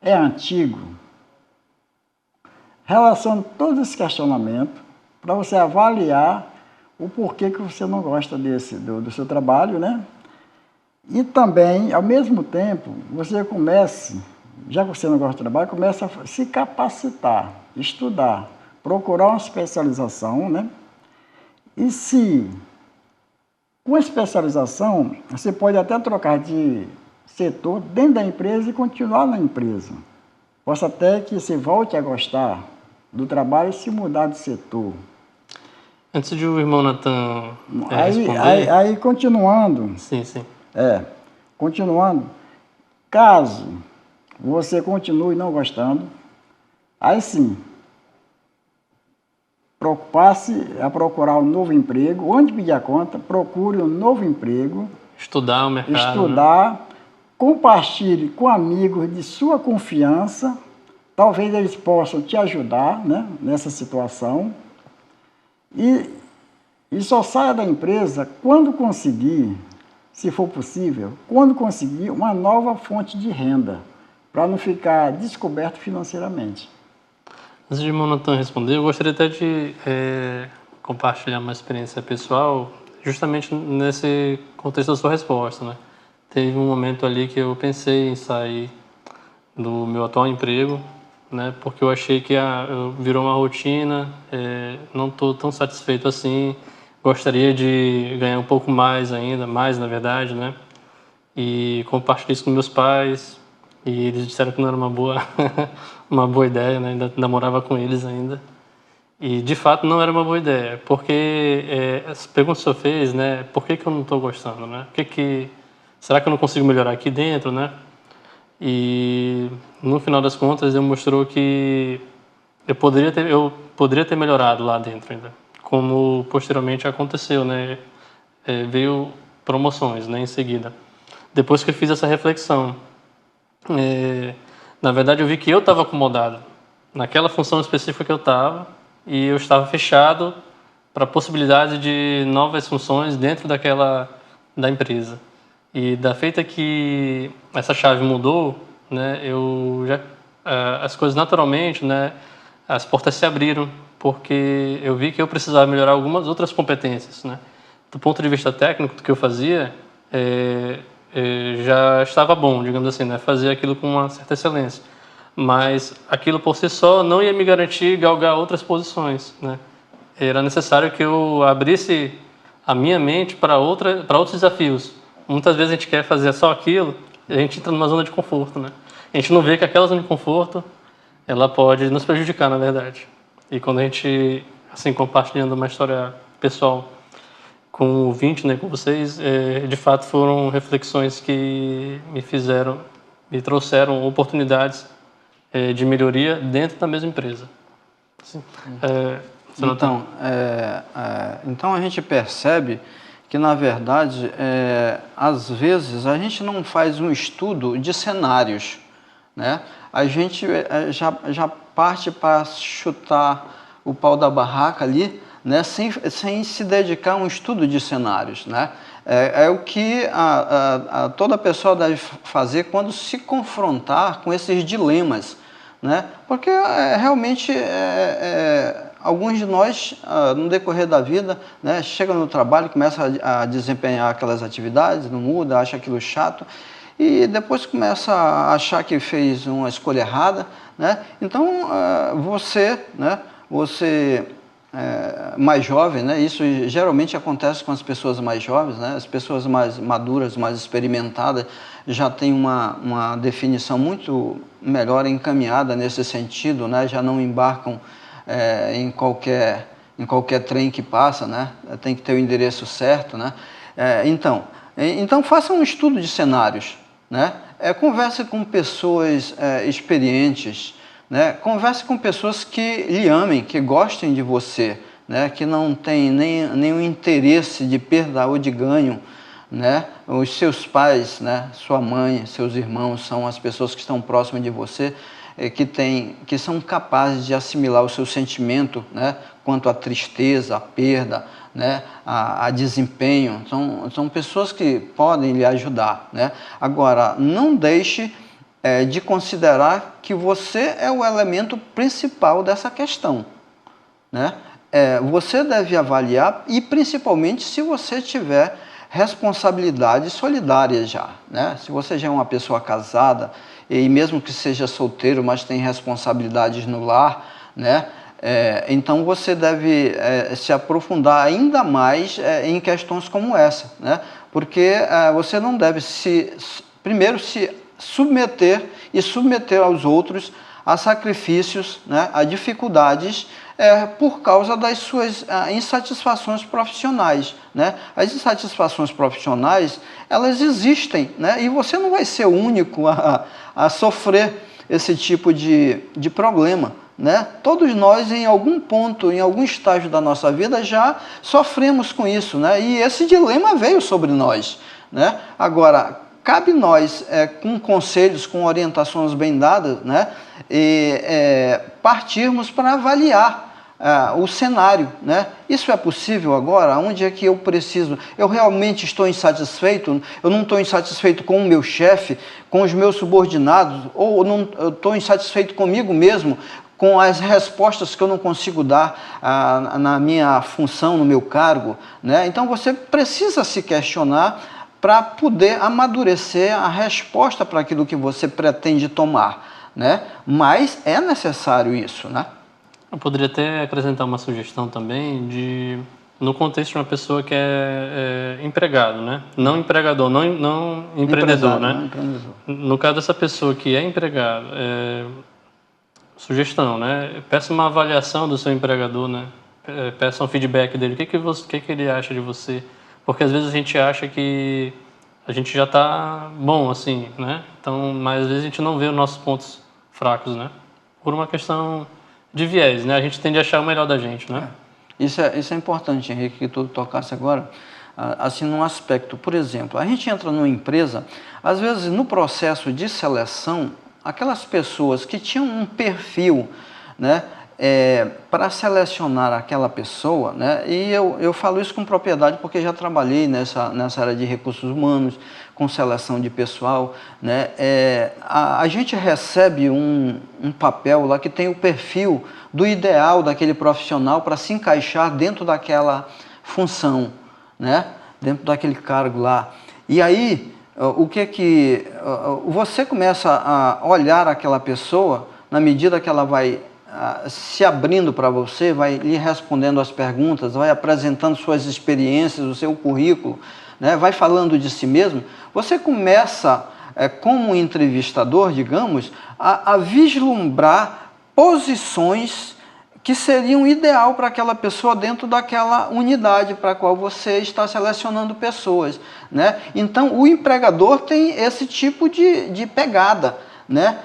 É antigo? Relacione todos esses questionamentos para você avaliar o porquê que você não gosta do seu trabalho, né? E também, ao mesmo tempo, você comece, já que você não gosta do trabalho, comece a se capacitar, estudar, procurar uma especialização, né? E se, com a especialização, você pode até trocar de setor dentro da empresa e continuar na empresa. Possa até que você volte a gostar do trabalho e se mudar de setor. Antes de o irmão Natan responder... Aí, continuando... Sim, sim. Continuando, caso você continue não gostando, aí sim, preocupar-se a procurar um novo emprego. Onde pedir a conta, procure um novo emprego. Estudar o mercado. Estudar, né? Compartilhe com amigos de sua confiança. Talvez eles possam te ajudar, né, nessa situação. E só saia da empresa quando conseguir, se for possível, quando conseguir uma nova fonte de renda, para não ficar descoberto financeiramente. Antes de Monatan responder, eu gostaria até de compartilhar uma experiência pessoal, justamente nesse contexto da sua resposta, né? Teve um momento ali que eu pensei em sair do meu atual emprego, né? Porque eu achei que virou uma rotina, não estou tão satisfeito assim, gostaria de ganhar um pouco mais ainda, mais na verdade, né? E compartilhei isso com meus pais e eles disseram que não era uma boa, uma boa ideia, né? Ainda morava com eles ainda. E de fato não era uma boa ideia, porque as perguntas que o senhor fez, né? Por que eu não estou gostando, né? Será que eu não consigo melhorar aqui dentro, né? E no final das contas demonstrou que eu poderia ter melhorado lá dentro ainda, como posteriormente aconteceu, né? Veio promoções, né, em seguida. Depois que eu fiz essa reflexão, na verdade eu vi que eu estava acomodado naquela função específica que eu estava e eu estava fechado para a possibilidade de novas funções dentro da empresa. E da feita que essa chave mudou, né, as coisas naturalmente, né, as portas se abriram, porque eu vi que eu precisava melhorar algumas outras competências, né, do ponto de vista técnico do que eu fazia, já estava bom, digamos assim, né? Fazer aquilo com uma certa excelência. Mas aquilo por si só não ia me garantir galgar outras posições, né? Era necessário que eu abrisse a minha mente para outros desafios. Muitas vezes a gente quer fazer só aquilo e a gente entra numa zona de conforto, né? A gente não vê que aquela zona de conforto, ela pode nos prejudicar, na verdade. E quando a gente, assim, compartilhando uma história pessoal com o ouvinte, né, com vocês, de fato foram reflexões que me trouxeram oportunidades de melhoria dentro da mesma empresa. Assim, então a gente percebe que, na verdade, às vezes a gente não faz um estudo de cenários, né? A gente já parte para chutar o pau da barraca ali, né? Sem se dedicar a um estudo de cenários, né? É o que toda pessoa deve fazer quando se confrontar com esses dilemas, né? Porque realmente alguns de nós, no decorrer da vida, né, chega no trabalho, começa a desempenhar aquelas atividades, não muda, acha aquilo chato, e depois começa a achar que fez uma escolha errada, né? Então, você mais jovem, né? Isso geralmente acontece com as pessoas mais jovens, né? As pessoas mais maduras, mais experimentadas, já têm uma definição muito melhor encaminhada nesse sentido, né? Já não embarcam em qualquer trem que passa, né? Tem que ter o endereço certo, né? Então faça um estudo de cenários, né? Converse com pessoas experientes, né? Converse com pessoas que lhe amem, que gostem de você, né? Que não tem nenhum interesse de perda ou de ganho, né? Os seus pais, né? Sua mãe, seus irmãos são as pessoas que estão próximas de você, que são capazes de assimilar o seu sentimento, né? Quanto à tristeza, à perda, né? a desempenho. São pessoas que podem lhe ajudar, né? Agora, não deixe de considerar que você é o elemento principal dessa questão, né? Você deve avaliar, e principalmente se você tiver responsabilidades solidárias já, né? Se você já é uma pessoa casada, e mesmo que seja solteiro, mas tem responsabilidades no lar, né? Então você deve se aprofundar ainda mais em questões como essa, né? Porque você não deve primeiro se submeter aos outros a sacrifícios, né? A dificuldades por causa das suas insatisfações profissionais, né? As insatisfações profissionais, elas existem, né? E você não vai ser o único a sofrer esse tipo de problema, né? Todos nós, em algum ponto, em algum estágio da nossa vida, já sofremos com isso, né? E esse dilema veio sobre nós, né? Agora, cabe nós, com conselhos, com orientações bem dadas, né? Partirmos para avaliar o cenário, né? Isso é possível agora? Onde é que eu preciso? Eu realmente estou insatisfeito? Eu não estou insatisfeito com o meu chefe, com os meus subordinados? Ou eu estou insatisfeito comigo mesmo, com as respostas que eu não consigo dar na minha função, no meu cargo, né? Então você precisa se questionar para poder amadurecer a resposta para aquilo que você pretende tomar, né? Mas é necessário isso, né? Eu poderia até acrescentar uma sugestão também no contexto de uma pessoa que é empregado, né? Não empregador, não empreendedor, né? Não empreendedor. No caso dessa pessoa que é empregado, sugestão, né? Peça uma avaliação do seu empregador, né? Peça um feedback dele. O que ele acha de você? Porque às vezes a gente acha que a gente já está bom, assim, né? Então, mas às vezes a gente não vê os nossos pontos fracos, né? Por uma questão de viés, né? A gente tende a achar o melhor da gente, né? Isso é importante, Henrique, que tu tocasse agora, assim, num aspecto. Por exemplo, a gente entra numa empresa, às vezes no processo de seleção, aquelas pessoas que tinham um perfil, né? Para selecionar aquela pessoa, né? E eu falo isso com propriedade porque já trabalhei nessa área de recursos humanos, com seleção de pessoal, né? A gente recebe um papel lá que tem o perfil do ideal daquele profissional para se encaixar dentro daquela função, né? Dentro daquele cargo lá. E aí, você começa a olhar aquela pessoa, na medida que ela vai se abrindo para você, vai lhe respondendo as perguntas, vai apresentando suas experiências, o seu currículo, né? Vai falando de si mesmo, você começa, como entrevistador, digamos, a vislumbrar posições que seriam ideal para aquela pessoa dentro daquela unidade para a qual você está selecionando pessoas, né? Então, o empregador tem esse tipo de pegada, né?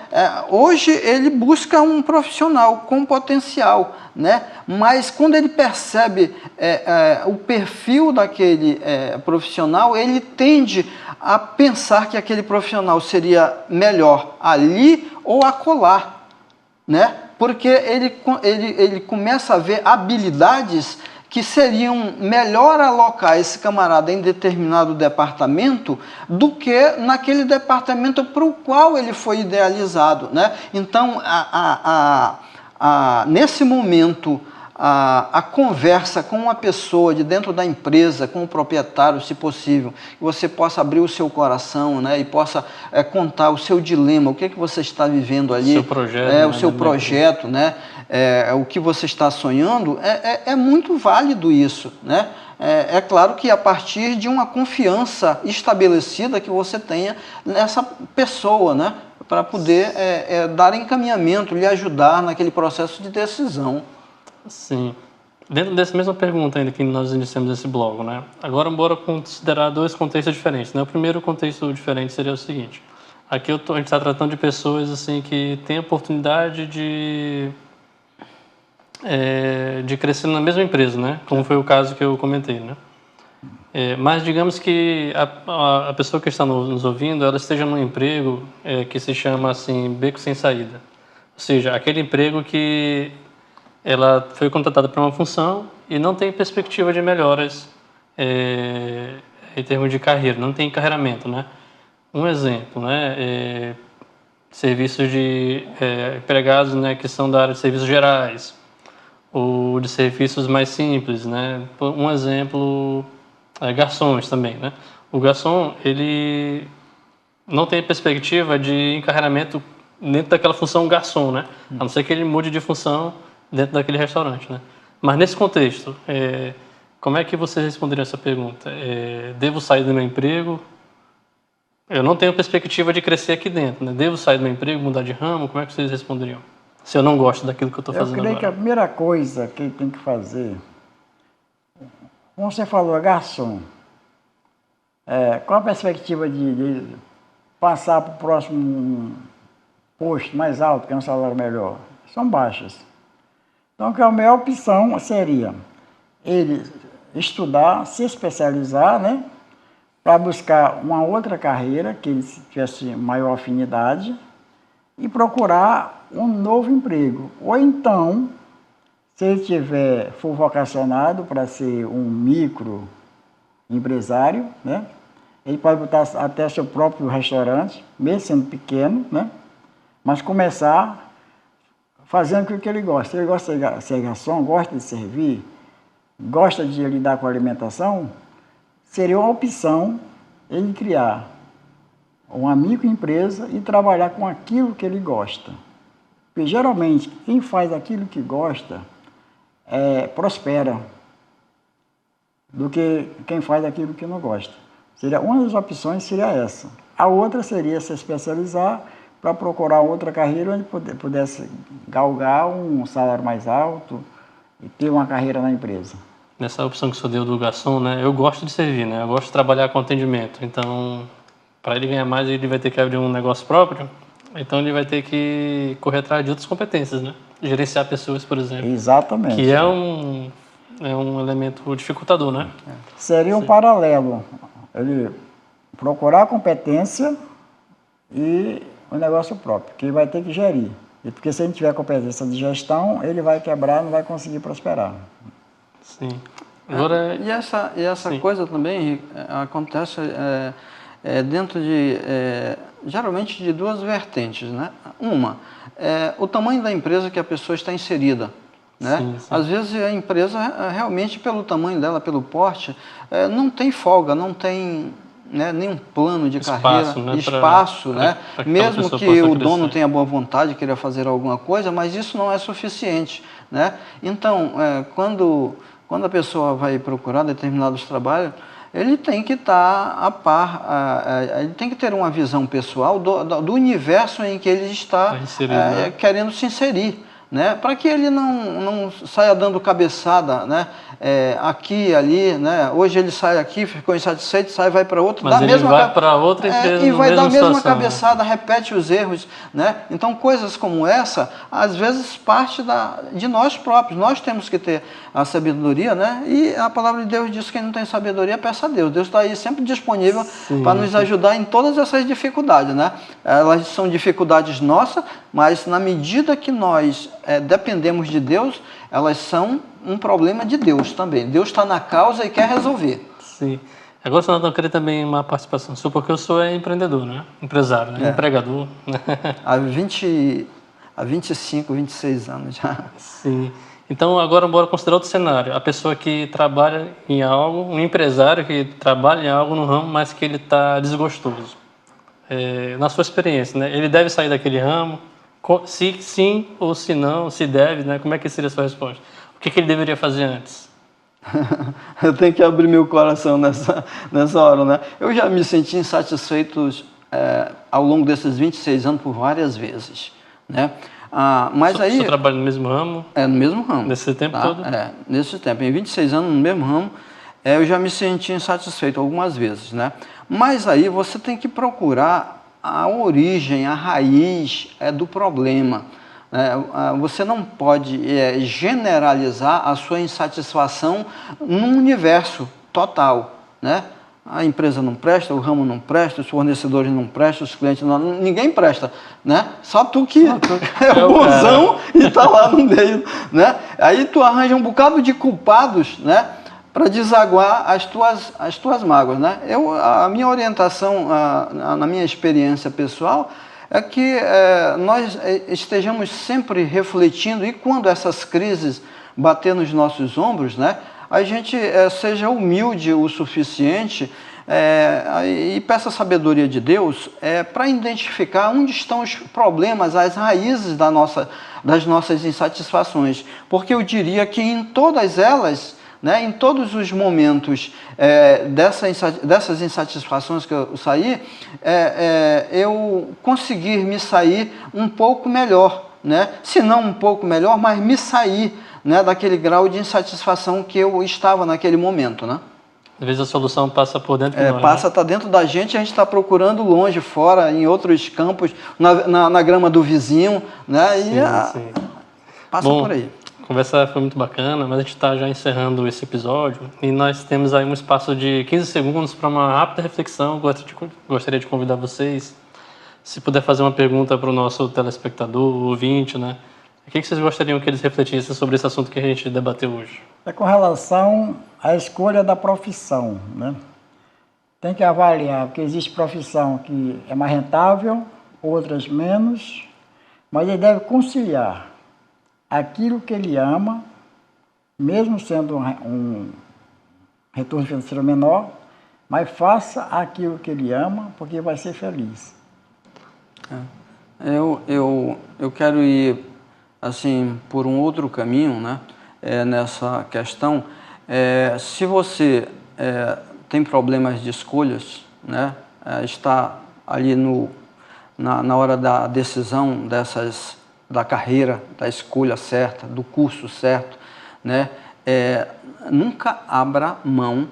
Hoje ele busca um profissional com potencial, né? Mas quando ele percebe o perfil daquele profissional, ele tende a pensar que aquele profissional seria melhor ali ou acolá, né? Porque ele começa a ver habilidades que seriam melhor alocar esse camarada em determinado departamento do que naquele departamento para o qual ele foi idealizado, né? Então, nesse momento, a conversa com uma pessoa de dentro da empresa, com o proprietário, se possível, que você possa abrir o seu coração, né, e possa contar o seu dilema, o que você está vivendo ali, seu projeto, o seu projeto, né, o que você está sonhando, é muito válido isso, né? É claro que a partir de uma confiança estabelecida que você tenha nessa pessoa, né, para poder dar encaminhamento, lhe ajudar naquele processo de decisão. Sim. Dentro dessa mesma pergunta ainda que nós iniciamos esse blog, né? Agora, bora considerar dois contextos diferentes, né? O primeiro contexto diferente seria o seguinte. Aqui a gente está tratando de pessoas assim que têm a oportunidade de crescer na mesma empresa, né? Como foi o caso que eu comentei, né? Mas digamos que a pessoa que está nos ouvindo, ela esteja num emprego que se chama assim beco sem saída. Ou seja, aquele emprego que ela foi contratada para uma função e não tem perspectiva de melhoras em termos de carreira, não tem encarreiramento, né? Um exemplo, né? Serviços de empregados, né, que são da área de serviços gerais ou de serviços mais simples, né? Um exemplo, garçons também, né? O garçom, ele não tem perspectiva de encarreiramento dentro daquela função garçom, né? A não ser que ele mude de função dentro daquele restaurante, né? Mas nesse contexto, como é que você responderia essa pergunta? Devo sair do meu emprego? Eu não tenho perspectiva de crescer aqui dentro, né? Devo sair do meu emprego, mudar de ramo? Como é que vocês responderiam? Se eu não gosto daquilo que eu estou fazendo agora. Eu creio que a primeira coisa que ele tem que fazer, como você falou, garçom, qual a perspectiva de passar para o próximo posto mais alto, que é um salário melhor? São baixas. Então, a melhor opção seria ele estudar, se especializar, né, para buscar uma outra carreira que ele tivesse maior afinidade e procurar um novo emprego. Ou então, se ele for vocacionado para ser um microempresário, né, ele pode botar até seu próprio restaurante, mesmo sendo pequeno, né, mas começar fazendo o que ele gosta. Ele gosta de ser garçom, gosta de servir, gosta de lidar com a alimentação, seria uma opção ele criar uma microempresa e trabalhar com aquilo que ele gosta. Porque geralmente quem faz aquilo que gosta prospera do que quem faz aquilo que não gosta. Uma das opções seria essa. A outra seria se especializar para procurar outra carreira onde pudesse galgar um salário mais alto e ter uma carreira na empresa. Nessa opção que o senhor deu do garçom, né? Eu gosto de servir, né? Eu gosto de trabalhar com atendimento. Então, para ele ganhar mais, ele vai ter que abrir um negócio próprio. Então, ele vai ter que correr atrás de outras competências, né? Gerenciar pessoas, por exemplo. Exatamente. Que é um elemento dificultador, né? Seria um paralelo. Ele procurar competência e o negócio próprio, que ele vai ter que gerir. Porque se ele não tiver competência de gestão, ele vai quebrar, não vai conseguir prosperar. Sim. Agora, E essa coisa também acontece dentro geralmente de duas vertentes, né? Uma, o tamanho da empresa que a pessoa está inserida, né? Sim, sim. Às vezes a empresa, realmente, pelo tamanho dela, pelo porte, não tem folga, não tem, né, nenhum plano de carreira, Né, espaço, né? pra que Mesmo pessoa que possa o crescer. dono tenha boa vontade de querer fazer alguma coisa, mas isso não é suficiente, né? Então, quando a pessoa vai procurar determinados trabalhos, ele tem que estar a par, ele tem que ter uma visão pessoal do universo em que ele está né? querendo se inserir, né? Para que ele não saia dando cabeçada, né? Aqui e ali, né? Hoje ele sai aqui, ficou insatisfeito, vai para outro, mas ele vai para outra empresa e vai dar a mesma situação, cabeçada, né? Repete os erros, né? Então coisas como essa, às vezes parte de nós próprios. Nós temos que ter a sabedoria, né? E a palavra de Deus diz que quem não tem sabedoria, peça a Deus. Deus está aí sempre disponível para nos ajudar em todas essas dificuldades, né? Elas são dificuldades nossas, mas na medida que nós dependemos de Deus, elas são um problema de Deus também. Deus está na causa e quer resolver. Sim. Agora, senador, eu queria também uma participação sua, porque eu sou empreendedor, né? Empresário, né? Empregador. Há 25, 26 anos já. Sim. Então, agora, bora considerar outro cenário. A pessoa que trabalha em algo, um empresário que trabalha em algo no ramo, mas que ele está desgostoso. Na sua experiência, né? Ele deve sair daquele ramo? Se sim ou se não, se deve, né? Como é que seria a sua resposta? O que ele deveria fazer antes? Eu tenho que abrir meu coração nessa hora, né? Eu já me senti insatisfeito ao longo desses 26 anos por várias vezes, né? Mas aí... Você trabalha no mesmo ramo? No mesmo ramo. Nesse tempo todo? Nesse tempo. Em 26 anos no mesmo ramo, eu já me senti insatisfeito algumas vezes, né? Mas aí você tem que procurar a origem, a raiz do problema. Você não pode generalizar a sua insatisfação num universo total, né? A empresa não presta, o ramo não presta, os fornecedores não prestam, os clientes não... Ninguém presta, né? Só tu que é o bonzão e tá lá no meio, né? Aí tu arranja um bocado de culpados, né? Para desaguar as tuas mágoas, né? A minha orientação, na minha experiência pessoal, é que nós estejamos sempre refletindo, e quando essas crises bater nos nossos ombros, né? A gente seja humilde o suficiente e peça a sabedoria de Deus para identificar onde estão os problemas, as raízes das nossas insatisfações. Porque eu diria que em todas elas, né, em todos os momentos dessas insatisfações que eu saí, eu conseguir me sair um pouco melhor, né? Se não um pouco melhor, mas me sair, né, daquele grau de insatisfação que eu estava naquele momento, né? Às vezes a solução passa por dentro de nós. Passa, está dentro da gente, a gente está procurando longe, fora, em outros campos, na grama do vizinho, né? Sim. Passa por aí. A conversa foi muito bacana, mas a gente está já encerrando esse episódio e nós temos aí um espaço de 15 segundos para uma rápida reflexão. Gostaria de convidar vocês, se puder fazer uma pergunta para o nosso telespectador, ouvinte, né? O que vocês gostariam que eles refletissem sobre esse assunto que a gente debateu hoje? Com relação à escolha da profissão, né? Tem que avaliar, porque existe profissão que é mais rentável, outras menos, mas ele deve conciliar aquilo que ele ama, mesmo sendo um retorno financeiro menor, mas faça aquilo que ele ama, porque vai ser feliz. Eu quero ir assim por um outro caminho, né? Nessa questão. Se você tem problemas de escolhas, né? Está ali na hora da decisão da carreira, da escolha certa, do curso certo, né? Nunca abra mão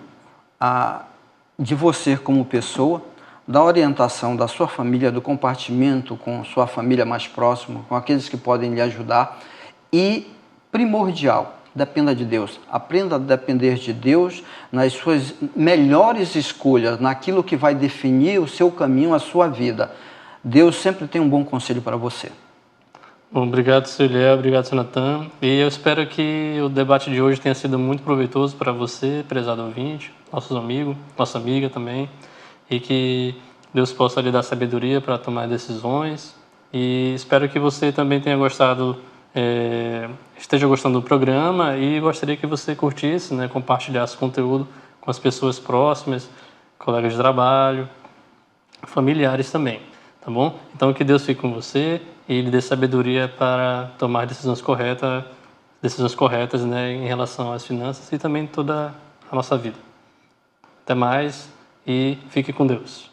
de você como pessoa, da orientação da sua família, do compartimento com sua família mais próxima, com aqueles que podem lhe ajudar. E, primordial, dependa de Deus. Aprenda a depender de Deus nas suas melhores escolhas, naquilo que vai definir o seu caminho, a sua vida. Deus sempre tem um bom conselho para você. Bom, obrigado, seu Léo, obrigado, seu Natan. E eu espero que o debate de hoje tenha sido muito proveitoso para você, prezado ouvinte, nossos amigos, nossa amiga também, e que Deus possa lhe dar sabedoria para tomar decisões. E espero que você também tenha gostado esteja gostando do programa e gostaria que você curtisse, né, compartilhasse o conteúdo com as pessoas próximas, colegas de trabalho, familiares também, tá bom? Então que Deus fique com você e lhe dê sabedoria para tomar decisões corretas, né, em relação às finanças e também toda a nossa vida. Até mais e fique com Deus.